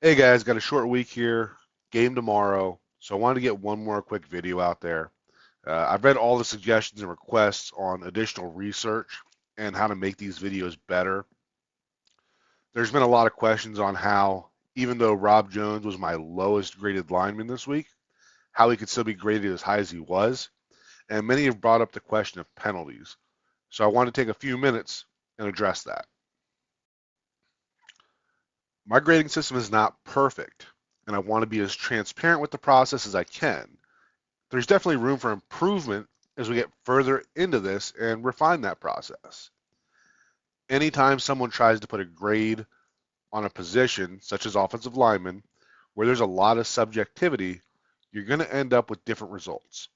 Hey guys, got a short week here, game tomorrow, so I wanted to get one more quick video out there. I've read all the suggestions and requests on additional research and how to make these videos better. There's been a lot of questions on how, even though Rob Jones was my lowest graded lineman this week, how he could still be graded as high as he was, and many have brought up the question of penalties. So I want to take a few minutes and address that. My grading system is not perfect, and I want to be as transparent with the process as I can. There's definitely room for improvement as we get further into this and refine that process. Anytime someone tries to put a grade on a position, such as offensive lineman, where there's a lot of subjectivity, you're going to end up with different results.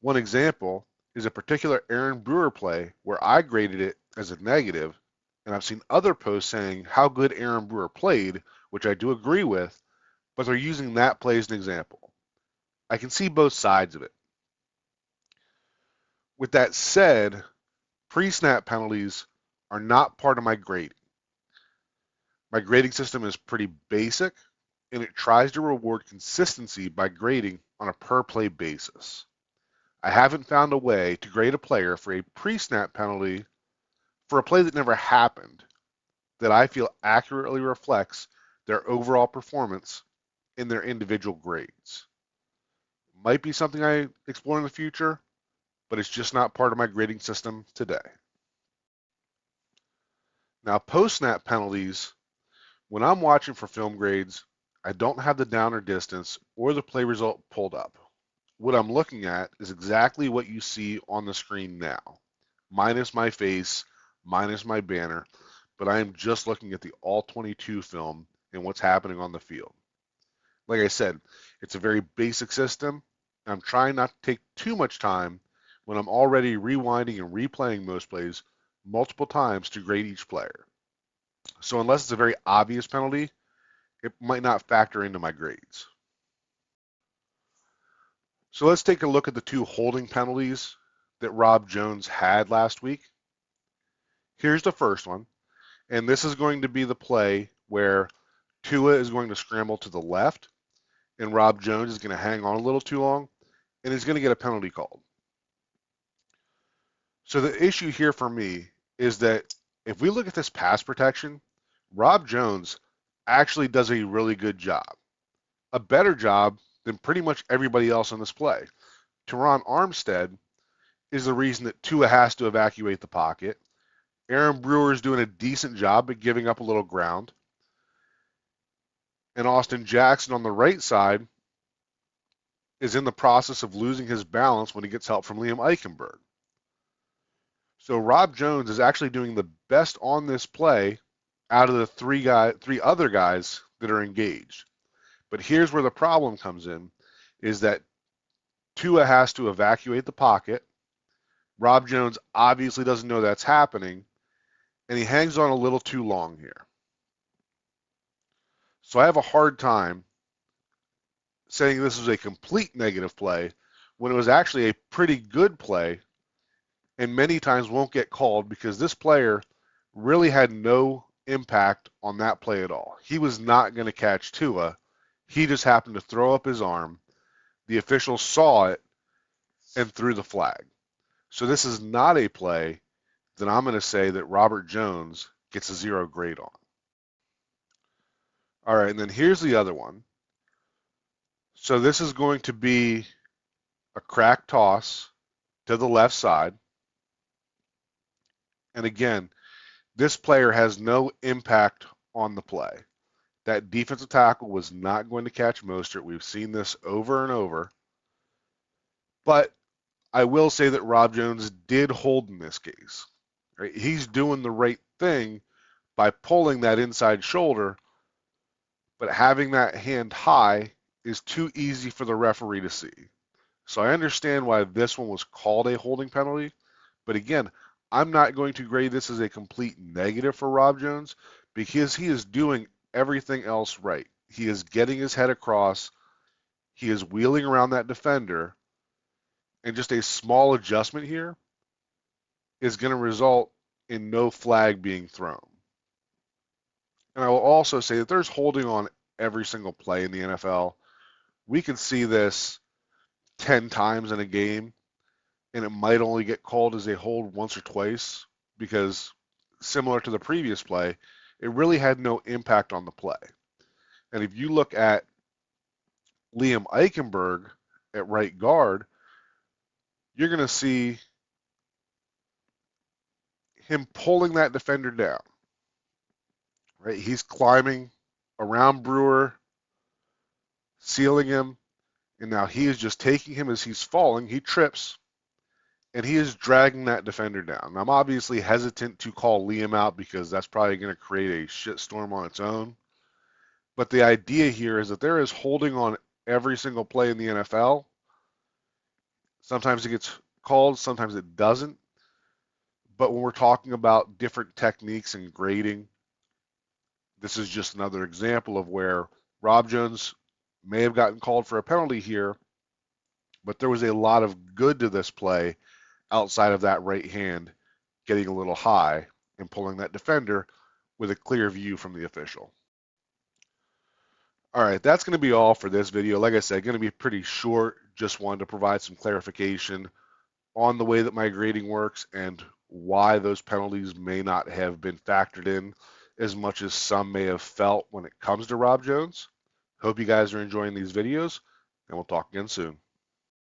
One example is a particular Aaron Brewer play where I graded it as a negative, and I've seen other posts saying how good Aaron Brewer played, which I do agree with, but they're using that play as an example. I can see both sides of it. With that said, pre-snap penalties are not part of my grading. My grading system is pretty basic, and it tries to reward consistency by grading on a per-play basis. I haven't found a way to grade a player for a pre-snap penalty for a play that never happened that I feel accurately reflects their overall performance in their individual grades. Might be something I explore in the future, but it's just not part of my grading system today. Now, post-snap penalties, when I'm watching for film grades, I don't have the down or distance or the play result pulled up. What I'm looking at is exactly what you see on the screen now, minus my face, minus my banner, but I am just looking at the all 22 film and what's happening on the field. Like I said, it's a very basic system. I'm trying not to take too much time when I'm already rewinding and replaying most plays multiple times to grade each player. So unless it's a very obvious penalty, it might not factor into my grades. So let's take a look at the two holding penalties that Rob Jones had last week. Here's the first one, and this is going to be the play where Tua is going to scramble to the left, and Rob Jones is going to hang on a little too long, and he's going to get a penalty called. So the issue here for me is that if we look at this pass protection, Rob Jones actually does a really good job, a better job than pretty much everybody else on this play. Teron Armstead is the reason that Tua has to evacuate the pocket. Aaron Brewer is doing a decent job at giving up a little ground. And Austin Jackson on the right side is in the process of losing his balance when he gets help from Liam Eichenberg. So Rob Jones is actually doing the best on this play out of the three other guys that are engaged. But here's where the problem comes in, is that Tua has to evacuate the pocket. Rob Jones obviously doesn't know that's happening, and he hangs on a little too long here. So I have a hard time saying this was a complete negative play when it was actually a pretty good play and many times won't get called because this player really had no impact on that play at all. He was not going to catch Tua. He just happened to throw up his arm. The officials saw it and threw the flag. So this is not a play that I'm going to say that Robert Jones gets a 0 grade on. All right, and then here's the other one. So this is going to be a crack toss to the left side. And again, this player has no impact on the play. That defensive tackle was not going to catch Mostert. We've seen this over and over. But I will say that Rob Jones did hold in this case. Right? He's doing the right thing by pulling that inside shoulder, but having that hand high is too easy for the referee to see. So I understand why this one was called a holding penalty, but again, I'm not going to grade this as a complete negative for Rob Jones because he is doing everything else right. He is getting his head across, he is wheeling around that defender, and just a small adjustment here is going to result in no flag being thrown. And I will also say that there's holding on every single play in the NFL. We can see this 10 times in a game, and it might only get called as a hold once or twice because, similar to the previous play, it really had no impact on the play. And if you look at Liam Eichenberg at right guard, you're going to see him pulling that defender down. Right? He's climbing around Brewer, sealing him, and now he is just taking him as he's falling. He trips, and he is dragging that defender down. Now, I'm obviously hesitant to call Liam out because that's probably going to create a shitstorm on its own. But the idea here is that there is holding on every single play in the NFL. Sometimes it gets called, sometimes it doesn't. But when we're talking about different techniques and grading, this is just another example of where Rob Jones may have gotten called for a penalty here, but there was a lot of good to this play outside of that right hand getting a little high and pulling that defender with a clear view from the official. All right, that's going to be all for this video. Like I said, going to be pretty short. Just wanted to provide some clarification on the way that my grading works and why those penalties may not have been factored in as much as some may have felt when it comes to Rob Jones. Hope you guys are enjoying these videos, and we'll talk again soon.